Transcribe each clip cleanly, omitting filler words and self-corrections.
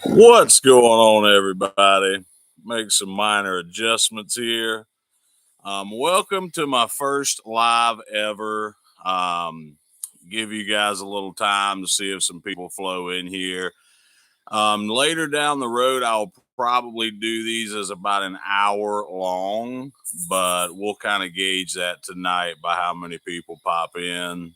What's going on, everybody? Make some minor adjustments here. Welcome to my first live ever. Um, give you guys a little time to see if some people flow in here. Later down the road, I'll probably do these as about an hour long, but we'll kind of gauge that tonight by how many people pop in.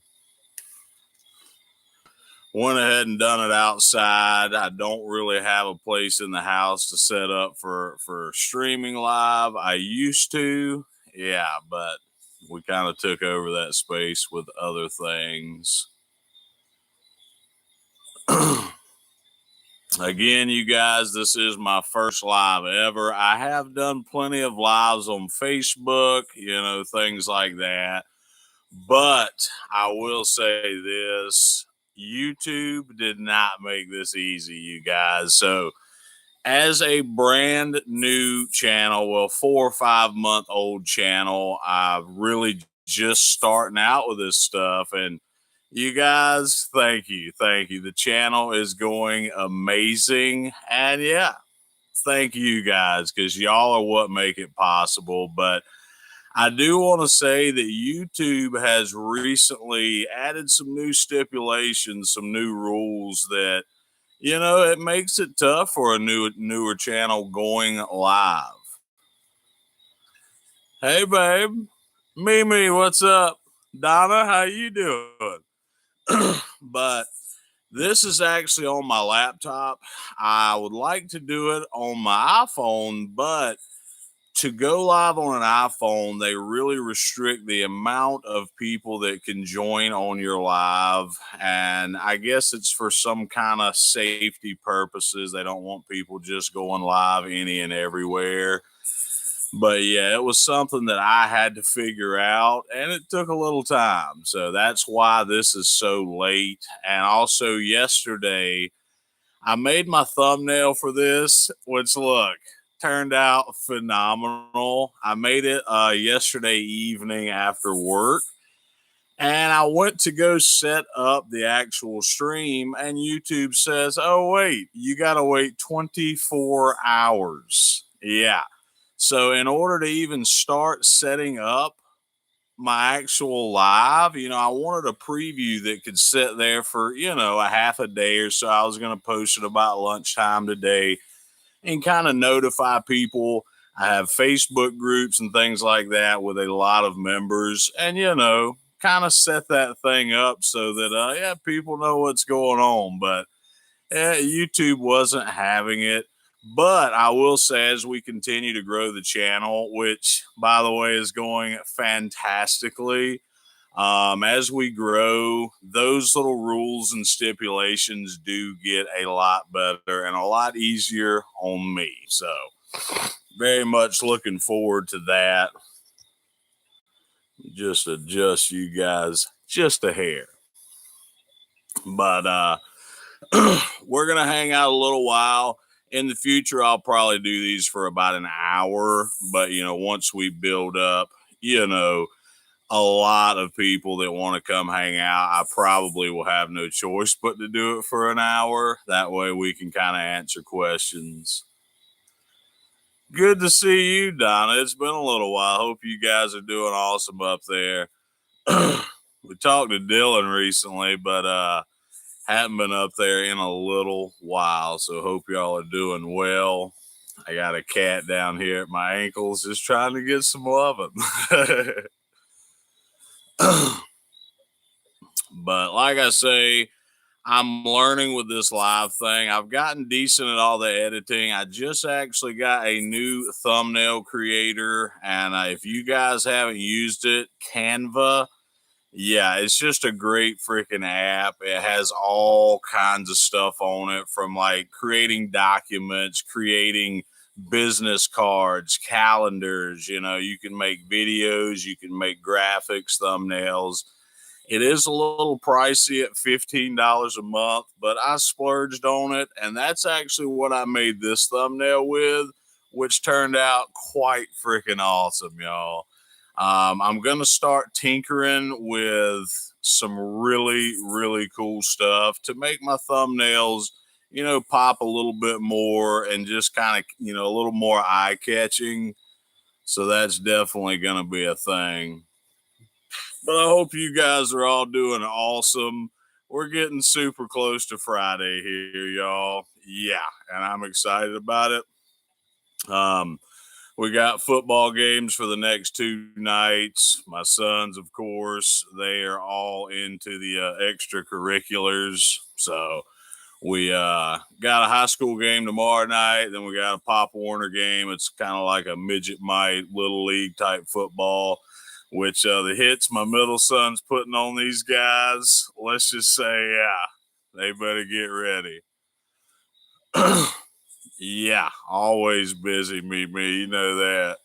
Went ahead and done it outside. I don't really have a place in the house to set up for streaming live. I used to, yeah, but we kind of took over that space with other things. Again, you guys, this is my first live ever. I have done plenty of lives on Facebook, things like that. But I will say this: YouTube did not make this easy, you guys. So, as a brand new channel, well, 4 or 5 month old channel, I'm really just starting out with this stuff. And you guys, thank you. Thank you. The channel is going amazing. And yeah, thank you guys because y'all are what make it possible. But I do want to say that YouTube has recently added some new stipulations, some new rules that it makes it tough for a newer channel going live. Hey, babe, Mimi, what's up? Donna, how you doing? But this is actually on my laptop. I would like to do it on my iPhone, but to go live on an iPhone, they really restrict the amount of people that can join on your live. And I guess it's for some kind of safety purposes. They don't want people just going live any and everywhere. But yeah, it was something that I had to figure out, and it took a little time. So that's why this is so late. And also, yesterday, I made my thumbnail for this, which look, turned out phenomenal. I made it yesterday evening after work. And I went to go set up the actual stream, and YouTube says, oh, wait, you got to wait 24 hours. Yeah. So, in order to even start setting up my actual live, I wanted a preview that could sit there for, a half a day or so. I was going to post it about lunchtime today and kind of notify people. I have Facebook groups and things like that with a lot of members, and kind of set that thing up so that yeah, people know what's going on. But YouTube wasn't having it. But I will say, as we continue to grow the channel, which by the way is going fantastically, as we grow, those little rules and stipulations do get a lot better and a lot easier on me. So, very much looking forward to that. Just adjust you guys just a hair. But we're going to hang out a little while. In the future, I'll probably do these for about an hour. But, once we build up, a lot of people that want to come hang out, I probably will have no choice but to do it for an hour. That way we can kind of answer questions. Good to see you, Donna. It's been a little while. Hope you guys are doing awesome up there. We talked to Dylan recently, but haven't been up there in a little while. So hope y'all are doing well. I got a cat down here at my ankles just trying to get some loving. But like I say, I'm learning with this live thing. I've gotten decent at all the editing. I just actually got a new thumbnail creator. And if you guys haven't used it, Canva, yeah, it's just a great freaking app. It has all kinds of stuff on it, from like creating documents, creating business cards, calendars. You can make videos, you can make graphics, thumbnails. It is a little pricey at $15 a month, but I splurged on it. And that's actually what I made this thumbnail with, which turned out quite freaking awesome, y'all. I'm going to start tinkering with some really, really cool stuff to make my thumbnails pop a little bit more and just kind of, a little more eye catching. So that's definitely going to be a thing. But I hope you guys are all doing awesome. We're getting super close to Friday here, y'all. Yeah, and I'm excited about it. We got football games for the next 2 nights. My sons, of course, they are all into the extracurriculars. So we got a high school game tomorrow night. Then we got a Pop Warner game. It's kind of like a midget mite little league type football, which the hits my middle son's putting on these guys. Let's just say, yeah, they better get ready. Yeah, always busy, me. You know that.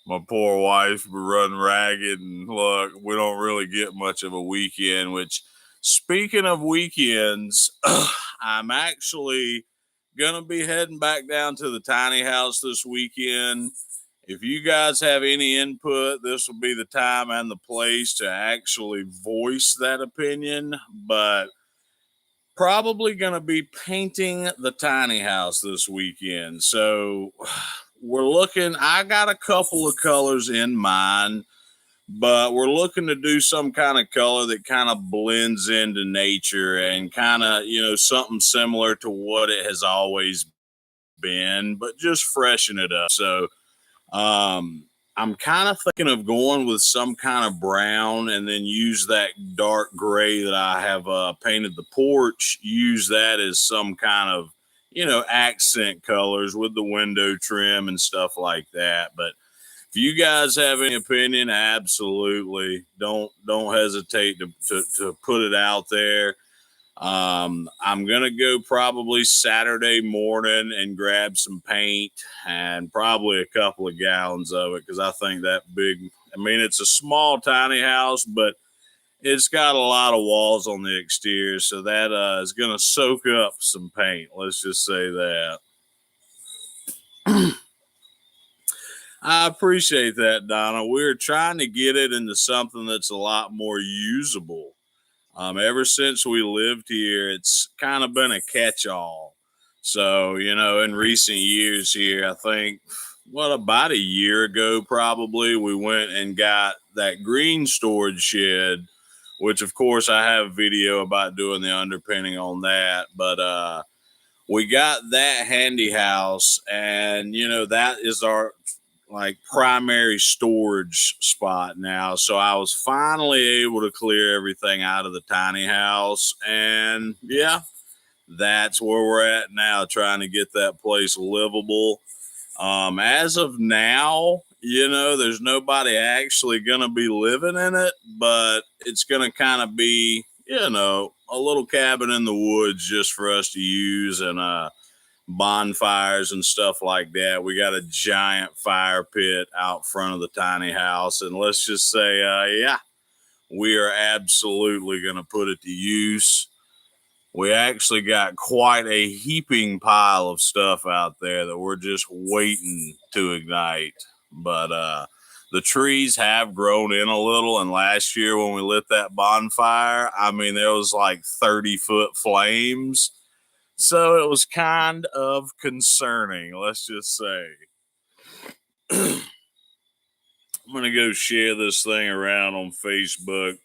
My poor wife be running ragged, and look, we don't really get much of a weekend. Which, speaking of weekends, I'm actually gonna be heading back down to the tiny house this weekend. If you guys have any input, this will be the time and the place to actually voice that opinion. But probably going to be painting the tiny house this weekend. So we're looking, I got a couple of colors in mind, but we're looking to do some kind of color that kind of blends into nature and kind of, something similar to what it has always been, but just freshen it up. So, I'm kind of thinking of going with some kind of brown and then use that dark gray that I have painted the porch, use that as some kind of, accent colors with the window trim and stuff like that. But if you guys have any opinion, absolutely don't hesitate to put it out there. I'm gonna go probably Saturday morning and grab some paint and probably a couple of gallons of it because I think that big. I mean, it's a small, tiny house, but it's got a lot of walls on the exterior, so that is gonna soak up some paint. Let's just say that. I appreciate that, Donna. We're trying to get it into something that's a lot more usable. Ever since we lived here, it's kind of been a catch-all. So, in recent years here, I think, about a year ago, probably, we went and got that green storage shed, which, of course, I have video about doing the underpinning on that. But we got that handy house, and, that is our like primary storage spot now. So I was finally able to clear everything out of the tiny house. And yeah, that's where we're at now, trying to get that place livable. As of now, there's nobody actually going to be living in it, but it's going to kind of be, a little cabin in the woods just for us to use and, bonfires and stuff like that. We got a giant fire pit out front of the tiny house, and let's just say, yeah, we are absolutely going to put it to use. We actually got quite a heaping pile of stuff out there that we're just waiting to ignite. But the trees have grown in a little, and last year when we lit that bonfire, I mean, there was like 30-foot flames. So it was kind of concerning, let's just say. I'm going to go share this thing around on Facebook.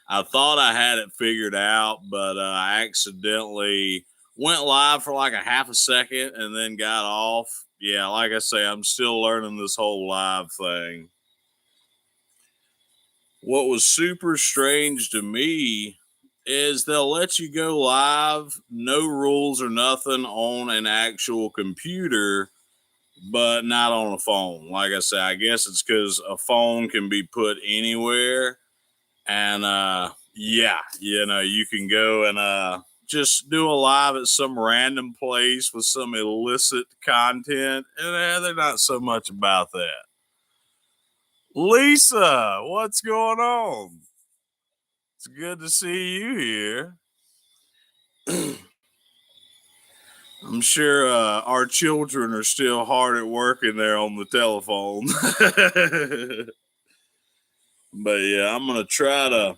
I thought I had it figured out, but I accidentally went live for like a half a second and then got off. Yeah, like I say, I'm still learning this whole live thing. What was super strange to me is they'll let you go live, no rules or nothing on an actual computer, but not on a phone. Like I said, I guess it's because a phone can be put anywhere. And yeah, you can go and just do a live at some random place with some illicit content. And they're not so much about that. Lisa, what's going on? It's good to see you here. I'm sure our children are still hard at work in there on the telephone. But yeah, I'm going to try to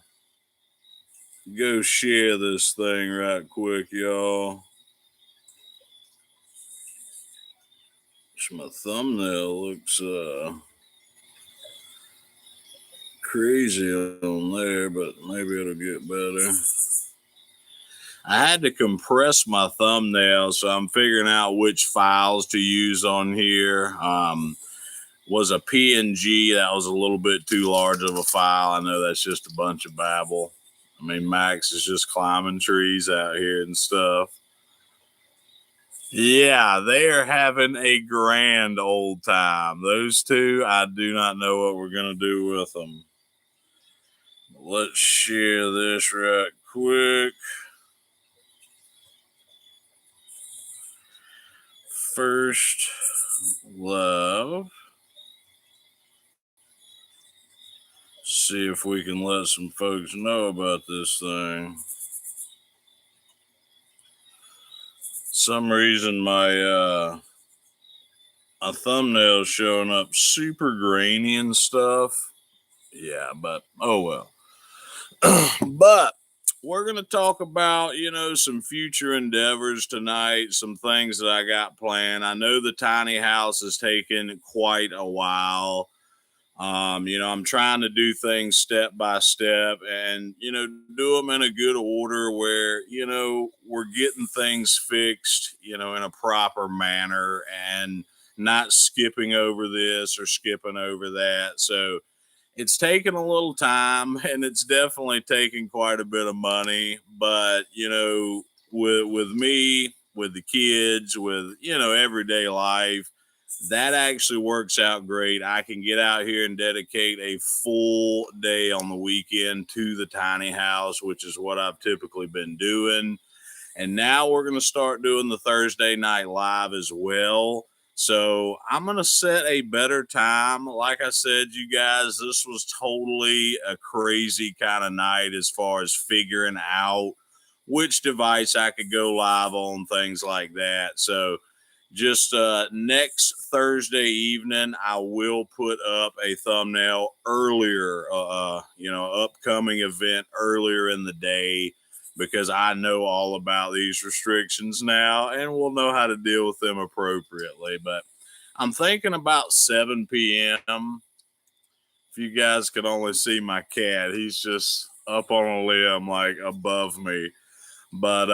go share this thing right quick, y'all. My thumbnail looks crazy on there, but maybe it'll get better. I had to compress my thumbnail, so I'm figuring out which files to use on here. Was a PNG that was a little bit too large of a file. I know that's just a bunch of babble. I mean, Max is just climbing trees out here and stuff. Yeah, they are having a grand old time. Those two, I do not know what we're going to do with them. Let's share this right quick. First love. See if we can let some folks know about this thing. Some reason my thumbnail showing up super grainy and stuff. Yeah, but oh well. But we're going to talk about, some future endeavors tonight, some things that I got planned. I know the tiny house has taken quite a while. I'm trying to do things step by step and, do them in a good order where, we're getting things fixed, in a proper manner and not skipping over this or skipping over that. So, it's taken a little time and it's definitely taken quite a bit of money, but with me, with the kids, with everyday life, that actually works out great. I can get out here and dedicate a full day on the weekend to the tiny house, which is what I've typically been doing. And now we're going to start doing the Thursday night live as well. So I'm going to set a better time. Like I said, you guys, this was totally a crazy kind of night as far as figuring out which device I could go live on, things like that. So just next Thursday evening, I will put up a thumbnail earlier, upcoming event earlier in the day, because I know all about these restrictions now and we'll know how to deal with them appropriately. But I'm thinking about 7 p.m. If you guys could only see my cat, he's just up on a limb, like above me. But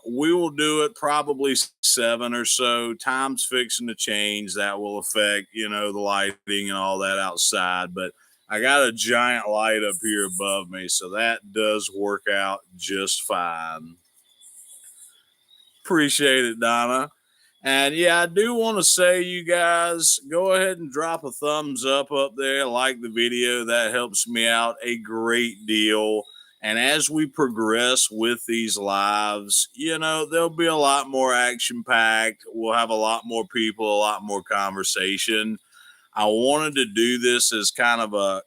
we will do it probably 7 or so. Time's fixing to change. That will affect, the lighting and all that outside. But I got a giant light up here above me, so that does work out just fine. Appreciate it, Donna. And yeah, I do want to say, you guys, go ahead and drop a thumbs up there, like the video. That helps me out a great deal. And as we progress with these lives, there'll be a lot more action packed. We'll have a lot more people, a lot more conversation. I wanted to do this as kind of a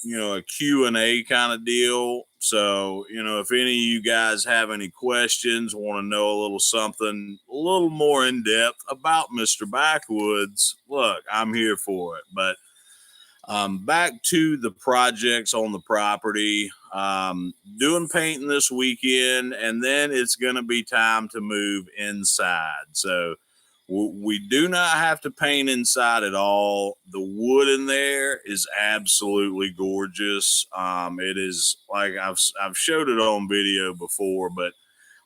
Q&A kind of deal. So, if any of you guys have any questions, want to know a little something, a little more in depth about Mr. Backwoods, look, I'm here for it. But back to the projects on the property, doing painting this weekend, and then it's going to be time to move inside. So we do not have to paint inside at all. The wood in there is absolutely gorgeous. It is, like I've showed it on video before, but I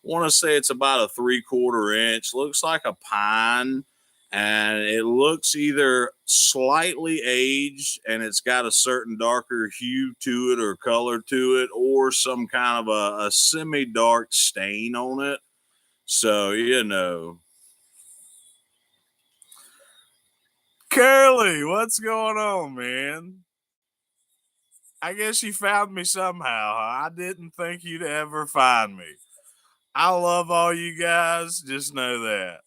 want to say it's about a 3/4 inch. Looks like a pine, and it looks either slightly aged and it's got a certain darker hue to it or color to it, or some kind of a semi-dark stain on it. So, Curly, what's going on, man? I guess you found me somehow. I didn't think you'd ever find me. I love all you guys, just know that.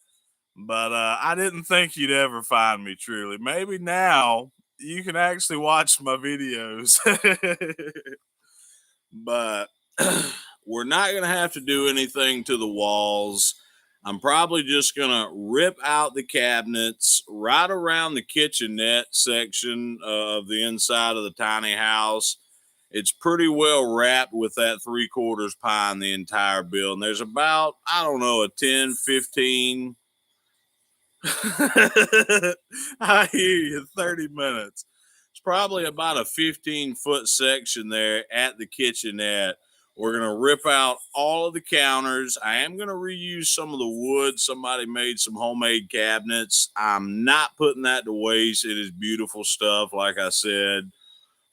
But I didn't think you'd ever find me, truly. Maybe now you can actually watch my videos. But we're not going to have to do anything to the walls. I'm probably just going to rip out the cabinets right around the kitchenette section of the inside of the tiny house. It's pretty well wrapped with that 3/4 pine, the entire building. There's about, I don't know, a 10, 15, I hear you. 30 minutes. It's probably about a 15-foot section there at the kitchenette. We're going to rip out all of the counters. I am going to reuse some of the wood. Somebody made some homemade cabinets. I'm not putting that to waste. It is beautiful stuff, like I said.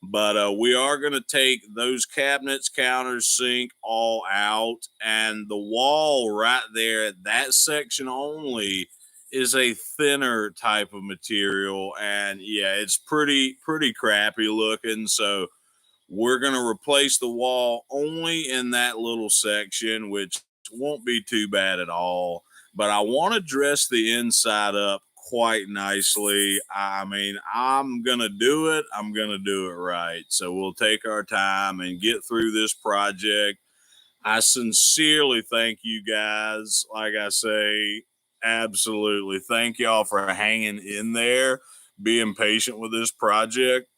But we are going to take those cabinets, counters, sink all out. And the wall right there, that section only is a thinner type of material. And yeah, it's pretty crappy looking. So we're going to replace the wall only in that little section, which won't be too bad at all. But I want to dress the inside up quite nicely. I mean, I'm going to do it. I'm going to do it right. So we'll take our time and get through this project. I sincerely thank you guys. Like I say, absolutely. Thank y'all for hanging in there, being patient with this project,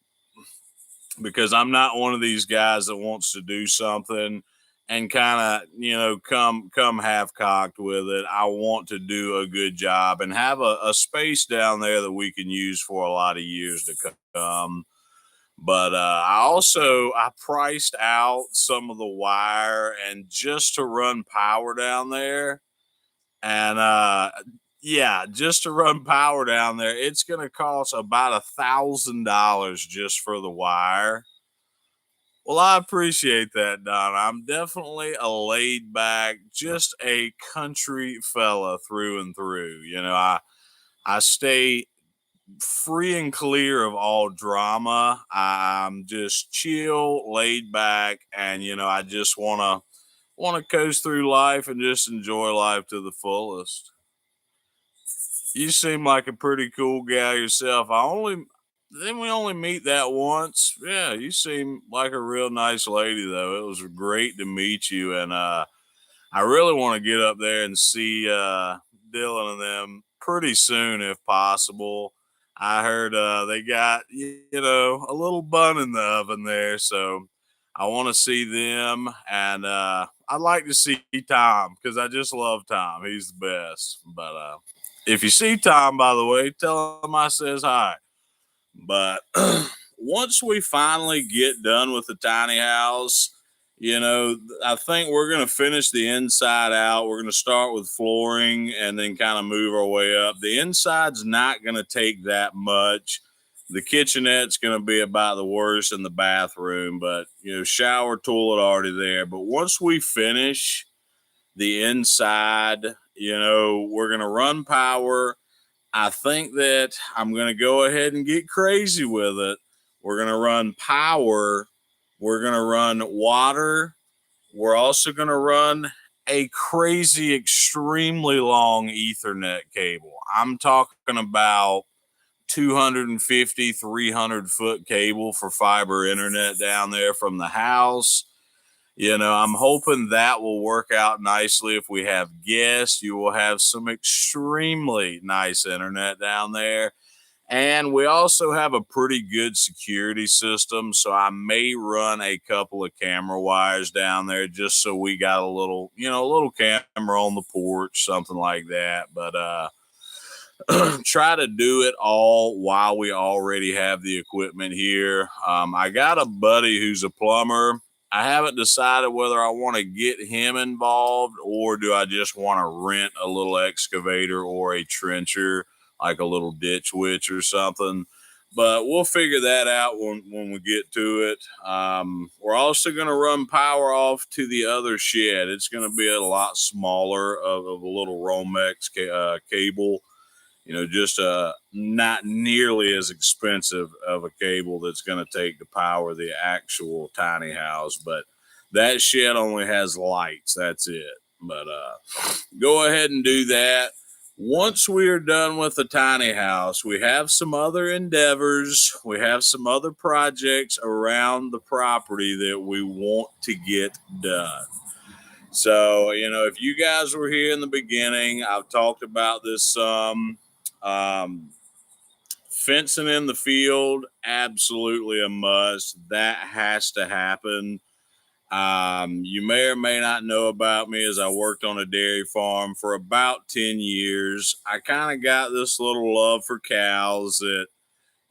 because I'm not one of these guys that wants to do something and kind of, come half cocked with it. I want to do a good job and have a space down there that we can use for a lot of years to come. But I priced out some of the wire and just to run power down there. And yeah, just to run power down there, it's going to cost about $1,000 just for the wire. Well, I appreciate that, Don. I'm definitely a laid back, just a country fella through and through. I stay free and clear of all drama. I'm just chill, laid back, and I just wanna coast through life and just enjoy life to the fullest. You seem like a pretty cool gal yourself. Didn't we only meet that once? Yeah, you seem like a real nice lady though. It was great to meet you, and I really want to get up there and see Dylan and them pretty soon if possible. I heard they got a little bun in the oven there, so I want to see them, and I'd like to see Tom because I just love Tom. He's the best. But if you see Tom, by the way, tell him I says hi. But once we finally get done with the tiny house, I think we're going to finish the inside out. We're going to start with flooring and then kind of move our way up. The inside's not going to take that much. The kitchenette's going to be about the worst in the bathroom, but, shower, toilet already there. But once we finish the inside, we're going to run power. I think that I'm going to go ahead and get crazy with it. We're going to run power. We're going to run water. We're also going to run a crazy, extremely long Ethernet cable. I'm talking about 250, 300-foot cable for fiber internet down there from the house. I'm hoping that will work out nicely. If we have guests, you will have some extremely nice internet down there. And we also have a pretty good security system. So I may run a couple of camera wires down there just so we got a little camera on the porch, something like that. But try to do it all while we already have the equipment here. I got a buddy who's a plumber. I haven't decided whether I want to get him involved or do I just want to rent a little excavator or a trencher, like a little ditch witch or something. But we'll figure that out when we get to it. We're also going to run power off to the other shed. It's going to be a lot smaller of a little Romex cable. Just not nearly as expensive of a cable that's going to take to power the actual tiny house. But that shed only has lights. That's it. But go ahead and do that. Once we are done with the tiny house, we have some other endeavors. We have some other projects around the property that we want to get done. So, if you guys were here in the beginning, I've talked about this some. Fencing in the field, absolutely a must. That has to happen. You may or may not know about me as I worked on a dairy farm for about 10 years. I kind of got this little love for cows that,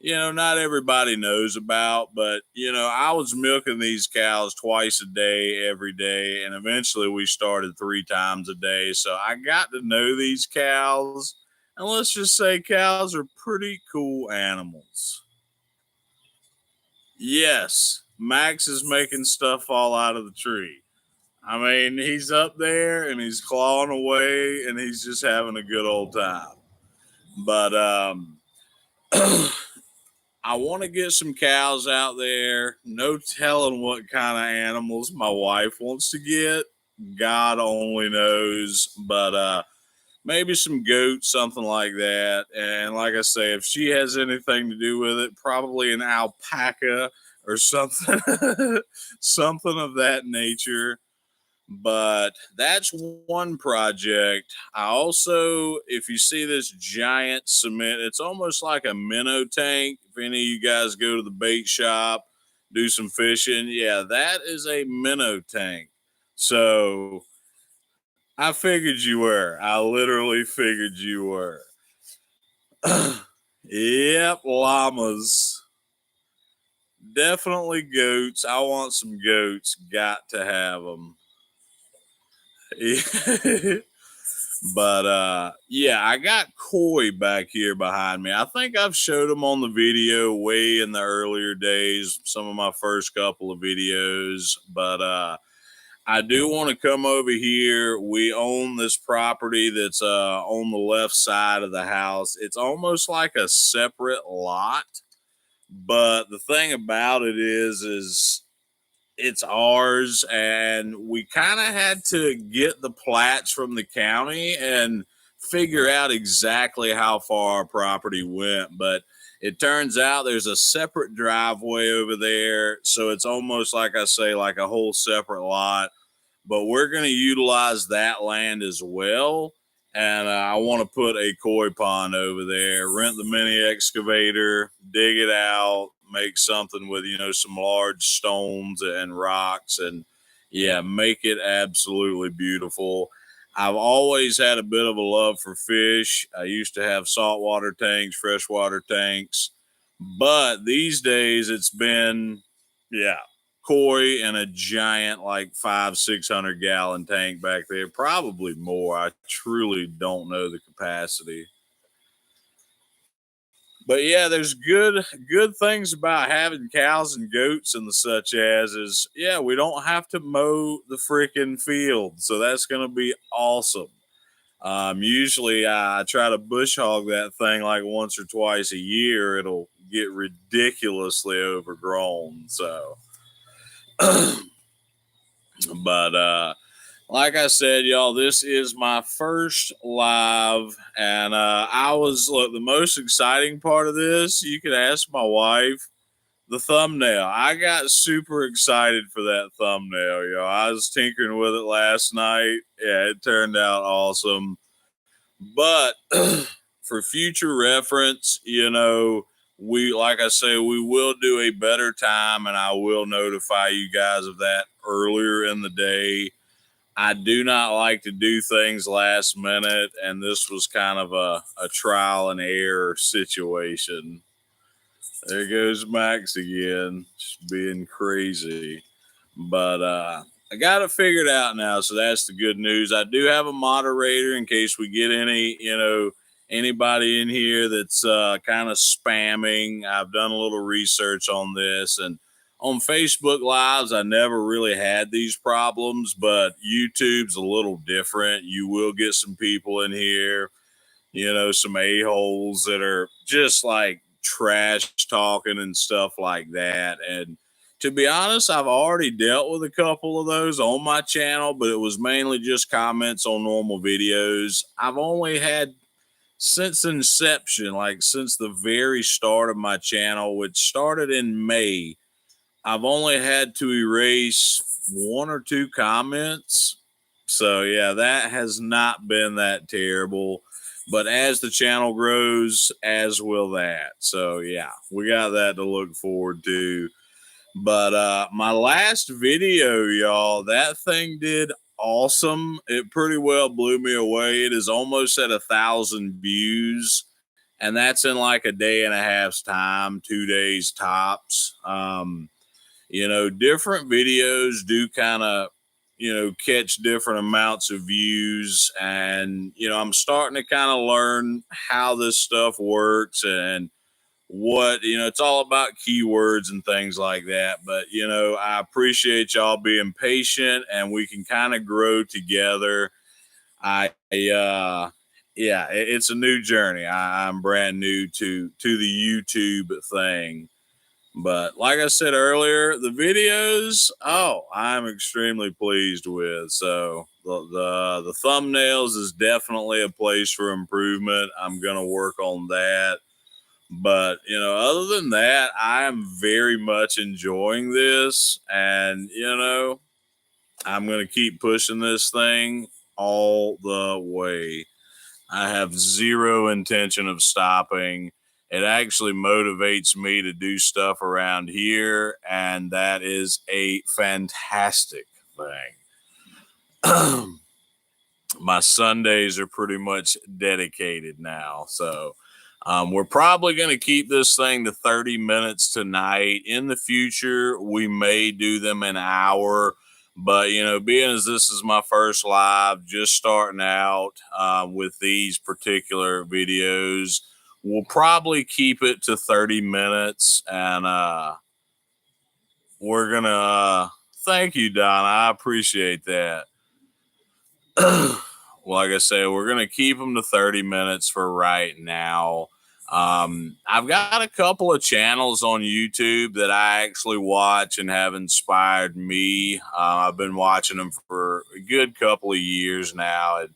not everybody knows about, but, I was milking these cows twice a day, every day, and eventually we started 3 times a day. So I got to know these cows, and let's just say cows are pretty cool animals. Yes, Max is making stuff fall out of the tree. I mean, he's up there and he's clawing away and he's just having a good old time. But I want to get some cows out there. No telling what kind of animals my wife wants to get. God only knows. But maybe some goats, something like that. And like I say, if she has anything to do with it, probably an alpaca or something, something of that nature. But that's one project. I also, if you see this giant cement, it's almost like a minnow tank. If any of you guys go to the bait shop, do some fishing, yeah, that is a minnow tank. So I figured you were. I literally figured you were. Yep, llamas. Definitely goats. I want some goats. Got to have them. But yeah, I got koi back here behind me. I think I've showed them on the video way in the earlier days, some of my first couple of videos. But I do want to come over here. We own this property that's on the left side of the house. It's almost like a separate lot. But the thing about it is it's ours, and we kind of had to get the plats from the county and figure out exactly how far our property went. But it turns out there's a separate driveway over there, so it's almost like I say, like a whole separate lot. But we're going to utilize that land as well. And I want to put a koi pond over there, rent the mini excavator, dig it out, make something with, some large stones and rocks, and yeah, make it absolutely beautiful. I've always had a bit of a love for fish. I used to have saltwater tanks, freshwater tanks, but these days it's been, yeah, koi and a giant, like 500-600 gallon tank back there, probably more. I truly don't know the capacity. But yeah, there's good things about having cows and goats and the such as is, yeah, we don't have to mow the freaking field, so that's gonna be awesome. Usually I try to bush hog that thing like once or twice a year. It'll get ridiculously overgrown. So, but like I said, y'all, this is my first live, and I was look. The most exciting part of this, you could ask my wife. The thumbnail. I got super excited for that thumbnail, y'all. I was tinkering with it last night. Yeah, it turned out awesome. But for future reference, we, like I say, we will do a better time, and I will notify you guys of that earlier in the day. I do not like to do things last minute, and this was kind of a trial and error situation. There goes Max again, just being crazy. But I got it figured out now, so that's the good news. I do have a moderator in case we get anybody in here that's kind of spamming. I've done a little research on this, and on Facebook Lives, I never really had these problems, but YouTube's a little different. You will get some people in here, some a-holes that are just like trash talking and stuff like that. And to be honest, I've already dealt with a couple of those on my channel, but it was mainly just comments on normal videos. I've only had since inception, like since the very start of my channel, which started in May, I've only had to erase 1 or 2 comments. So yeah, that has not been that terrible. But as the channel grows, as will that. So yeah, we got that to look forward to. But my last video, y'all, that thing did awesome. It pretty well blew me away. It is almost at 1,000 views, and that's in like a day and a half's time, 2 days tops. Different videos do kind of, catch different amounts of views. And, I'm starting to kind of learn how this stuff works and what, it's all about keywords and things like that. But, I appreciate y'all being patient and we can kind of grow together. Yeah, it's a new journey. I'm brand new to the YouTube thing. But like I said earlier, the videos, I'm extremely pleased with. So the thumbnails is definitely a place for improvement. I'm gonna work on that. But other than that, I am very much enjoying this, and I'm gonna keep pushing this thing all the way. I have zero intention of stopping. It actually motivates me to do stuff around here, and that is a fantastic thing. My Sundays are pretty much dedicated now. So we're probably going to keep this thing to 30 minutes tonight. In the future, we may do them an hour. But, being as this is my first live, just starting out with these particular videos, we'll probably keep it to 30 minutes. And we're going to thank you, Donna. I appreciate that. Like I said, we're going to keep them to 30 minutes for right now. I've got a couple of channels on YouTube that I actually watch and have inspired me. I've been watching them for a good couple of years now. And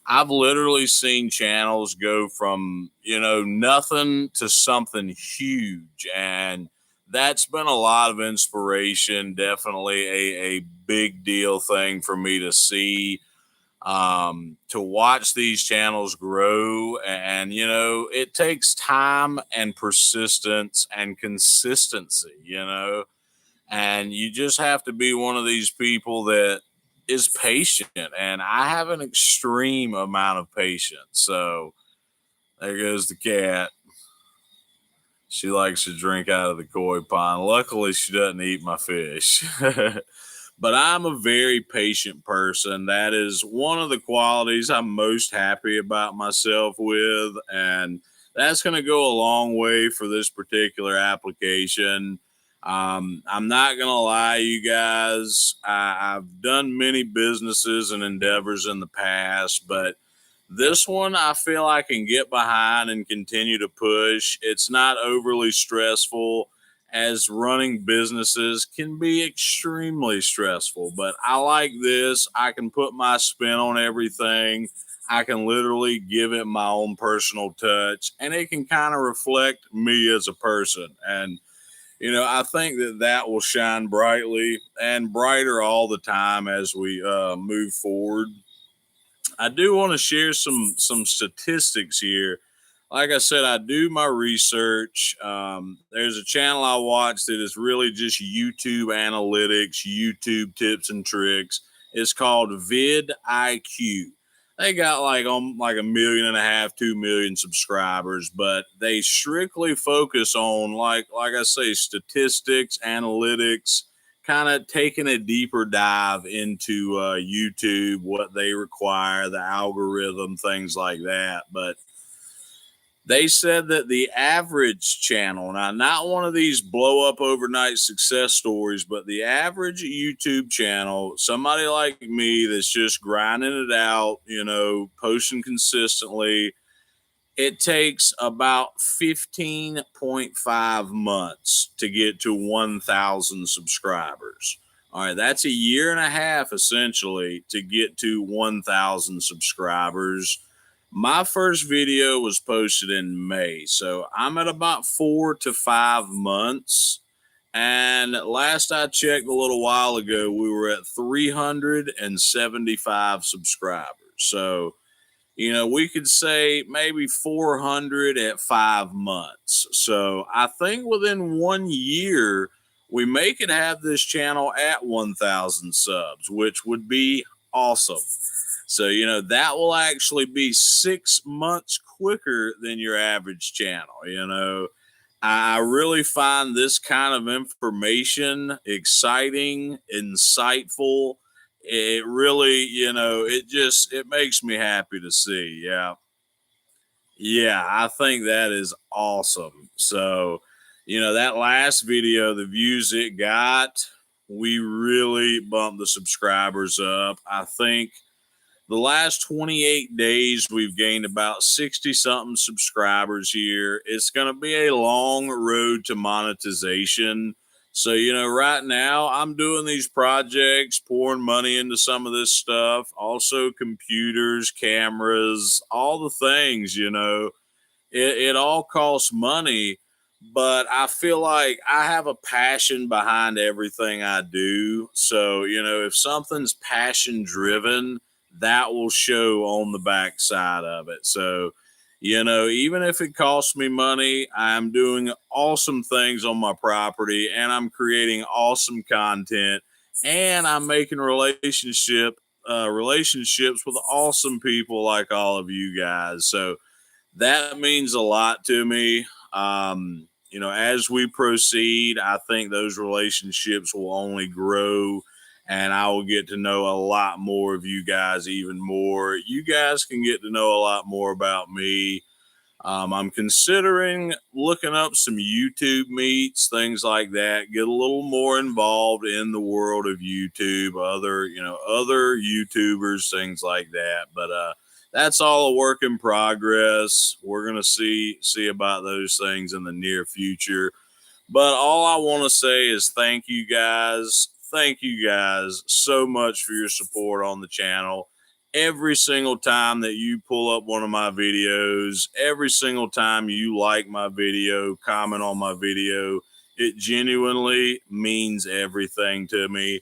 I've literally seen channels go from, nothing to something huge. And that's been a lot of inspiration. Definitely a big deal thing for me to see, to watch these channels grow. And it takes time and persistence and consistency, and you just have to be one of these people that is patient. And I have an extreme amount of patience. So there goes the cat. She likes to drink out of the koi pond. Luckily, she doesn't eat my fish. But I'm a very patient person. That is one of the qualities I'm most happy about myself with. And that's going to go a long way for this particular application. I'm not going to lie, you guys. I've done many businesses and endeavors in the past, but this one I feel I can get behind and continue to push. It's not overly stressful, as running businesses can be extremely stressful. But I like this. I can put my spin on everything. I can literally give it my own personal touch, and it can kind of reflect me as a person. And, I think that will shine brightly and brighter all the time as we move forward. I do want to share some statistics here. Like I said, I do my research. There's a channel I watch that is really just YouTube analytics, YouTube tips and tricks. It's called vidIQ. They got like 1.5 million, 2 million subscribers, but they strictly focus on like I say, statistics, analytics, kind of taking a deeper dive into YouTube, what they require, the algorithm, things like that. But they said that the average channel, now not one of these blow up overnight success stories, but the average YouTube channel, somebody like me that's just grinding it out, posting consistently, it takes about 15.5 months to get to 1,000 subscribers. All right, that's a year and a half essentially to get to 1,000 subscribers. My first video was posted in May, so I'm at about 4 to 5 months. And last I checked a little while ago, we were at 375 subscribers. So, we could say maybe 400 at 5 months. So I think within 1 year, we may could have this channel at 1,000 subs, which would be awesome. So, you know, that will actually be 6 months quicker than your average channel. You know, I really find this kind of information exciting, insightful. It really, you know, it makes me happy to see. Yeah. Yeah, I think that is awesome. So, you know, that last video, the views it got, we really bumped the subscribers up. I think the last 28 days, we've gained about 60 something subscribers here. It's going to be a long road to monetization. So, you know, right now I'm doing these projects, pouring money into some of this stuff, also computers, cameras, all the things, you know, it all costs money. But I feel like I have a passion behind everything I do. So, you know, if something's passion driven, that will show on the backside of it. So, you know, even if it costs me money, I'm doing awesome things on my property and I'm creating awesome content and I'm making relationships with awesome people like all of you guys. So that means a lot to me. You know, as we proceed, I think those relationships will only grow and I will get to know a lot more of you guys, even more. You guys can get to know a lot more about me. I'm considering looking up some YouTube meets, things like that, get a little more involved in the world of YouTube, other YouTubers, things like that. But, that's all a work in progress. We're going to see about those things in the near future. But all I want to say is thank you guys. Thank you guys so much for your support on the channel. Every single time that you pull up one of my videos, every single time you like my video, comment on my video, it genuinely means everything to me.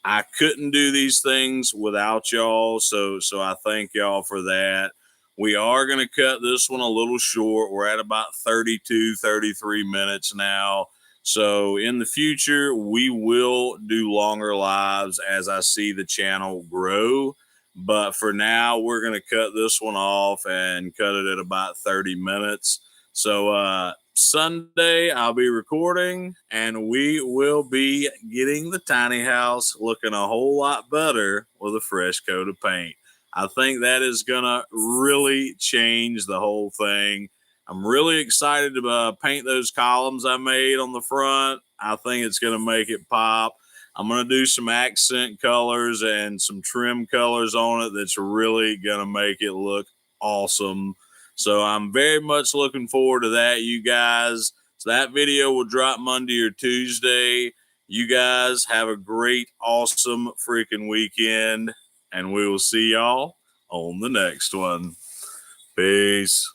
I couldn't do these things without y'all, so I thank y'all for that. We are going to cut this one a little short. We're at about 32, 33 minutes now. So in the future, we will do longer lives as I see the channel grow. But for now, we're going to cut this one off and cut it at about 30 minutes. So Sunday, I'll be recording and we will be getting the tiny house looking a whole lot better with a fresh coat of paint. I think that is going to really change the whole thing. I'm really excited to paint those columns I made on the front. I think it's going to make it pop. I'm going to do some accent colors and some trim colors on it that's really going to make it look awesome. So I'm very much looking forward to that, you guys. So that video will drop Monday or Tuesday. You guys have a great, awesome freaking weekend, and we will see y'all on the next one. Peace.